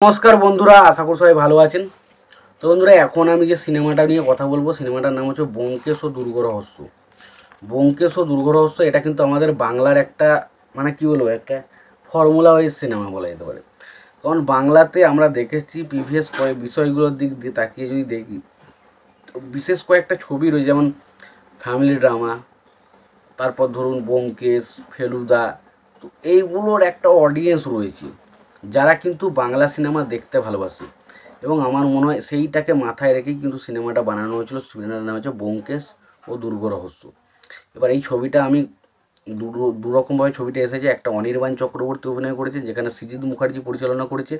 নমস্কার বন্ধুরা, আশা করি সবাই ভালো আছেন। তো বন্ধুরা, এখন আমি যে সিনেমাটা নিয়ে কথা বলবো, সিনেমাটার নাম হচ্ছে ব্যোমকেশ ও দুর্গরহস্য। ব্যোমকেশ ও দুর্গরহস্য এটা কিন্তু আমাদের বাংলার একটা মানে কি বলবো, একটা ফর্মুলা ওয়াইজ সিনেমা বলা যেতে পারে। কারণ বাংলাতে আমরা দেখেছি প্রিভিয়াস বিষয়গুলোর দিক দিয়ে তাকিয়ে যদি দেখি, তো বিশেষ কয়েকটা ছবি রয়েছে, যেমন ফ্যামিলি ড্রামা, তারপর ধরুন ব্যোমকেশ, ফেলুদা। তো এইগুলোর একটা অডিয়েন্স রয়েছে যারা কিন্তু বাংলা সিনেমা দেখতে ভালোবাসে, এবং আমার মনে হয় সেইটাকে মাথায় রেখেই কিন্তু সিনেমাটা বানানো হয়েছিল। সিনেমাটার নাম হচ্ছে ব্যোমকেশ ও দুর্গরহস্য। এবার এই ছবিটা আমি দুরকমভাবে ছবিটা এসেছে। একটা অনির্বাণ চক্রবর্তী অভিনয় করেছে, যেখানে সৃজিত মুখার্জি পরিচালনা করেছে,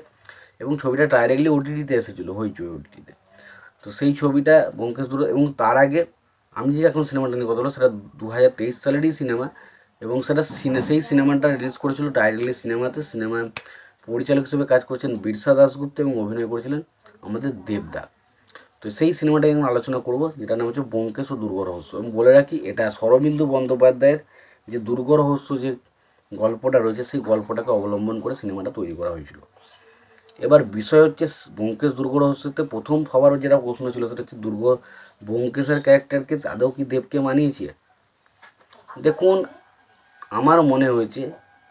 এবং ছবিটা ডাইরেক্টলি ওটিটিতে এসেছিলো, হইচই ওটিটিতে। তো সেই ছবিটা ব্যোমকেশ এবং তার আগে আমি যে এখন সিনেমাটা নিয়ে কথা বলবো সেটা 2023 সালেরই সিনেমা, এবং সেটা সেই সিনেমাটা রিলিজ করেছিল ডাইরেক্টলি সিনেমাতে। সিনেমা পরিচালক হিসেবে কাজ করেছেন বিরসা দাশগুপ্ত এবং অভিনয় করেছিলেন আমাদের দেবদা। তো সেই সিনেমাটা আমি আলোচনা করব, যেটার নাম হচ্ছে ব্যোমকেশ ও দুর্গরহস্য। এবং বলে রাখি, এটা শরদিন্দু বন্দ্যোপাধ্যায়ের যে দুর্গরহস্য যে গল্পটা রয়েছে, সেই গল্পটাকে অবলম্বন করে সিনেমাটা তৈরি করা হয়েছিল। এবার বিষয় হচ্ছে, ব্যোমকেশ দুর্গরহস্যতে প্রথম সবার যেটা প্রশ্ন ছিল সেটা হচ্ছে ব্যোমকেশের ক্যারেক্টারকে আদৌ কি দেবকে মানিয়েছে। দেখুন, আমার মনে হয়েছে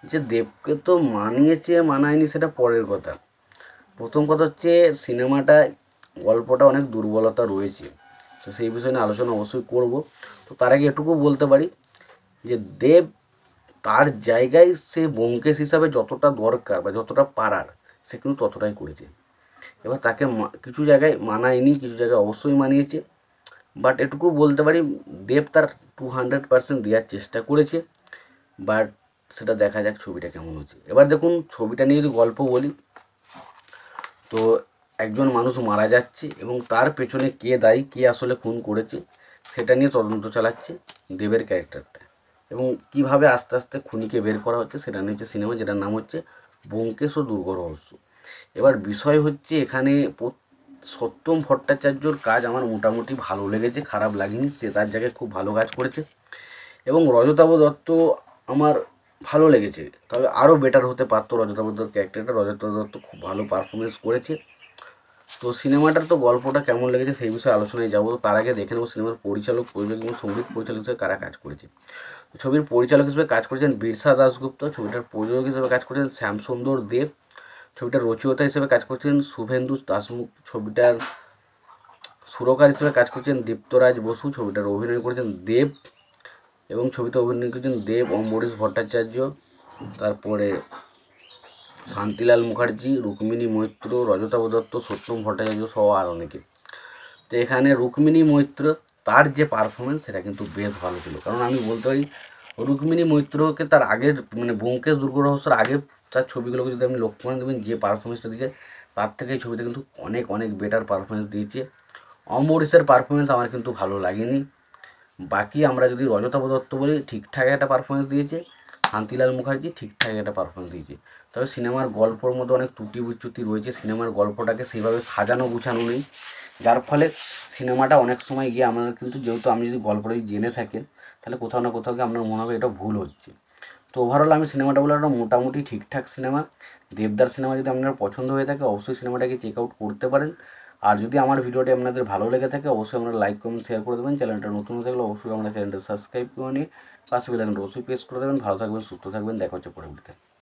যে দেবকে তো মানিয়েছে মানায়নি সেটা পরের কথা। প্রথম কথা হচ্ছে সিনেমাটা গল্পটা অনেক দুর্বলতা রয়েছে, তো সেই বিষয় নিয়ে আলোচনা অবশ্যই করব। তো তার আগে এটুকু বলতে পারি যে দেব তার জায়গায় সে ব্যোমকেশ হিসাবে যতটা দরকার বা যতটা পারার, সে কিন্তু ততটাই করেছে। এবার তাকে কিছু জায়গায় মানায়নি, কিছু জায়গায় অবশ্যই মানিয়েছে। বাট এটুকু বলতে পারি, দেব তার 200% দেওয়ার চেষ্টা করেছে। বাট সেটা দেখা যাক ছবিটা কেমন হচ্ছে। এবার দেখুন, ছবিটা নিয়ে যদি গল্প বলি, তো একজন মানুষ মারা যাচ্ছে এবং তার পেছনে কে দায়ী, কে আসলে খুন করেছে, সেটা নিয়ে তদন্ত চালাচ্ছে দেবের ক্যারেক্টারটা, এবং কিভাবে আস্তে আস্তে খুনিকে বের করা হচ্ছে সেটা নিয়ে হচ্ছে সিনেমা, যেটার নাম হচ্ছে ব্যোমকেশ ও দুর্গরহস্য। এবার বিষয় হচ্ছে, এখানে সত্যম ভট্টাচার্যর কাজ আমার মোটামুটি ভালো লেগেছে, খারাপ লাগেনি। সে তার জায়গায় খুব ভালো কাজ করেছে। এবং রজতাভ দত্ত আমার ভালো লেগেছে, তবে আরও বেটার হতে পারতো রজতাভ দত্তর ক্যারেক্টারটা। রজতাভ দত্ত খুব ভালো পারফরমেন্স করেছে। তো সিনেমাটার তো গল্পটা কেমন লেগেছে সেই বিষয়ে আলোচনায় যাবো। তো তার আগে দেখে নেবো সিনেমার পরিচালক, প্রযোজক এবং সঙ্গীত পরিচালক হিসেবে কারা কাজ করেছে। ছবির পরিচালক হিসেবে কাজ করেছেন বিরসা দাশগুপ্ত, ছবিটার প্রযোজক হিসেবে কাজ করেছেন শ্যামসুন্দর দেব, ছবিটার রচয়িতা হিসেবে কাজ করছেন শুভেন্দু দাশমুখ, ছবিটার সুরকার হিসেবে কাজ করছেন দীপ্তরাজ বসু, ছবিটার অভিনয় করেছেন দেব, এবং ছবিতে অভিনয় করেছেন দেব, অম্বরীশ ভট্টাচার্য, তারপরে শান্তিলাল মুখার্জি, রুক্মিণী মৈত্র, রজতাভ দত্ত, সত্যম ভট্টাচার্য সহ আর অনেকে। তো এখানে রুক্মিণী মৈত্র, তার যে পারফরমেন্স সেটা কিন্তু বেশ ভালো ছিল। কারণ আমি বলতে পারি, রুক্মিণী মৈত্রকে তার আগের মানে ব্যোমকেশ দুর্গরহস্যের আগে তার ছবিগুলোকে যদি আপনি লক্ষ্য করেন, দেবেন যে পারফরমেন্সটা দিয়েছে তার থেকে এই ছবিতে কিন্তু অনেক অনেক বেটার পারফরমেন্স দিয়েছে। অম্বরীশের পারফরমেন্স আমার কিন্তু ভালো লাগেনি। বাকি আমরা যদি রজতাভ দত্ত বলি, ঠিকঠাক একটা পারফরমেন্স দিয়েছে। শান্তিলাল মুখার্জি ঠিকঠাক একটা পারফরমেন্স দিয়েছে। তবে সিনেমার গল্পর মধ্যে অনেক ত্রুটি বিচ্যুতি রয়েছে, সিনেমার গল্পটাকে সেইভাবে সাজানো গুছানো নেই, যার ফলে সিনেমাটা অনেক সময় গিয়ে আমাদের কিন্তু, যেহেতু আপনি যদি গল্পটা জেনে থাকেন, তাহলে কোথাও না কোথাও গিয়ে আপনার মনে হবে এটা ভুল হচ্ছে। তো ওভারঅল আমি সিনেমাটা বলে একটা মোটামুটি ঠিকঠাক সিনেমা। দেবদার সিনেমা যদি আপনার পছন্দ হয়ে থাকে, অবশ্যই সিনেমাটাকে চেক আউট করতে পারেন। আর যদি আমার ভিডিওটি আপনাদের ভালো লেগে থাকে, অবশ্যই আপনারা লাইক কমেন্ট শেয়ার করে দেবেন। চ্যানেলটা নতুন হয়ে থাকলে অবশ্যই আমরা চ্যানেলটা সাবস্ক্রাইব করে নিয়ে পাশে বেল আইকনটা অবশ্যই প্রেস করে দেবেন। ভালো থাকবেন, সুস্থ থাকবেন, দেখা হচ্ছে পরবর্তীতে।